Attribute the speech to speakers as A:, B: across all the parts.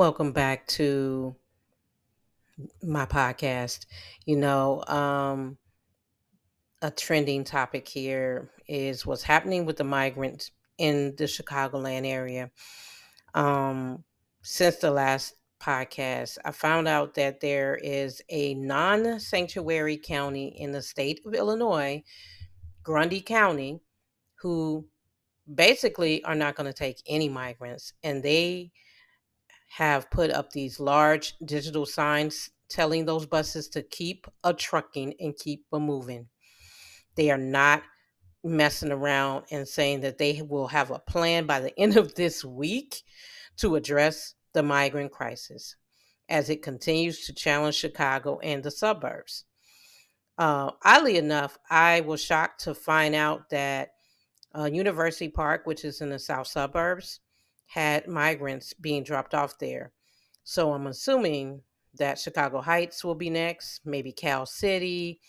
A: Welcome back to my podcast. You know, a trending topic here is what's happening with the migrants in the Chicagoland area. Um, since the last podcast, I found out that there is a non sanctuary county in the state of Illinois, Grundy County, who basically are not going to take any migrants. And they have put up these large digital signs telling those buses to keep a trucking and keep a moving. They are not messing around and saying that they will have a plan by the end of this week to address the migrant crisis as it continues to challenge Chicago and the suburbs. Oddly enough, I was shocked to find out that University Park, which is in the south suburbs, had migrants being dropped off there. So I'm assuming that Chicago Heights will be next, maybe Cal City.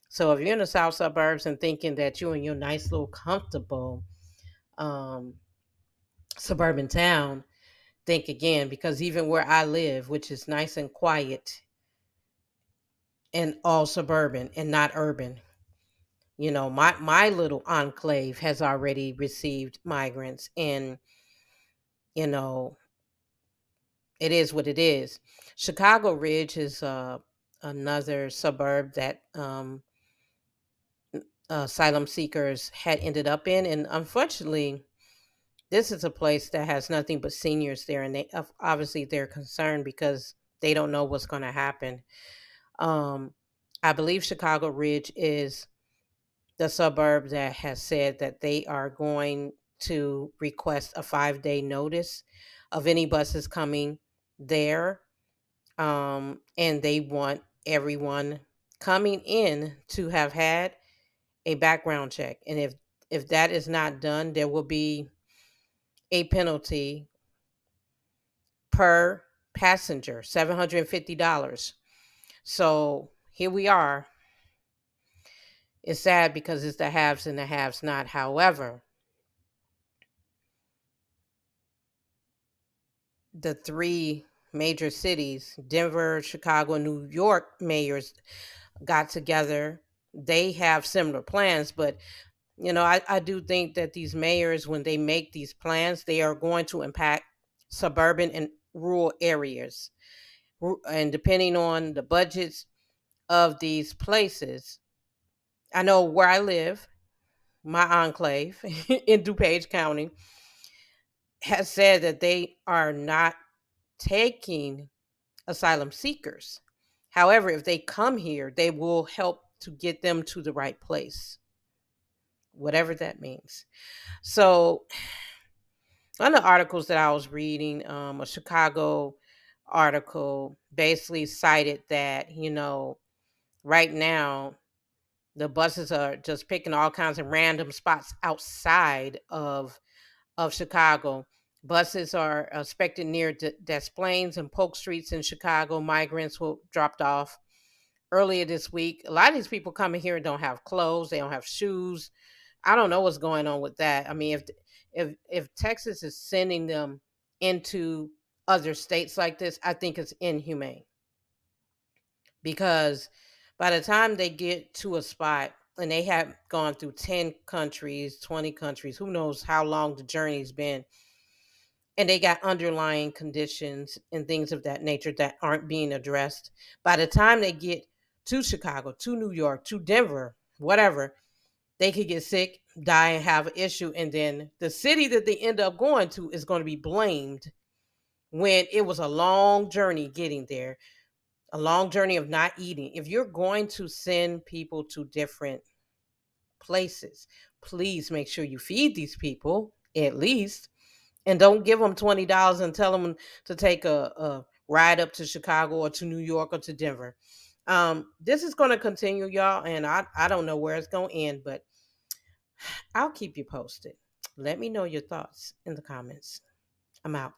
A: So if you're in the south suburbs and thinking that you're in your nice little comfortable um, suburban town, think again, because even where I live, which is nice and quiet and all suburban and not urban, my little enclave has already received migrants, and you know it is what it is. Chicago Ridge is another suburb that asylum seekers had ended up in, and unfortunately, this is a place that has nothing but seniors there, and obviously they're concerned because they don't know what's going to happen. Um, I believe Chicago Ridge is the suburb that has said that they are going to request a 5-day notice of any buses coming there. And they want everyone coming in to have had a background check. And if that is not done, there will be a penalty per passenger, $750. So here we are. It's sad because it's the haves and the haves not. However, the three major cities, Denver, Chicago, and New York mayors got together. They have similar plans, but I do think that these mayors, when they make these plans, they are going to impact suburban and rural areas. And depending on the budgets of these places, I know where I live, my enclave in DuPage County, has said that they are not taking asylum seekers. However, if they come here, they will help to get them to the right place, whatever that means. So, one of the articles that I was reading, a Chicago article, basically cited that, right now the buses are just picking all kinds of random spots outside of Chicago. Buses are expected near Des Plaines and Polk Streets in Chicago. Migrants will dropped off earlier this week. A lot of these people coming here don't have clothes, they don't have shoes. I don't know what's going on with that. I mean, if Texas is sending them into other states like this, I think it's inhumane, because by the time they get to a spot and they have gone through 10 countries, 20 countries, who knows how long the journey's been, and they got underlying conditions and things of that nature that aren't being addressed. By the time they get to Chicago, to New York, to Denver, whatever, they could get sick, die, and have an issue. And then the city that they end up going to is going to be blamed when it was a long journey getting there, a long journey of not eating. If you're going to send people to different places, please make sure you feed these people at least, and don't give them $20 and tell them to take a ride up to Chicago or to New York or to Denver. This is going to continue, y'all, and I don't know where it's going to end, but I'll keep you posted. Let me know your thoughts in the comments. I'm out.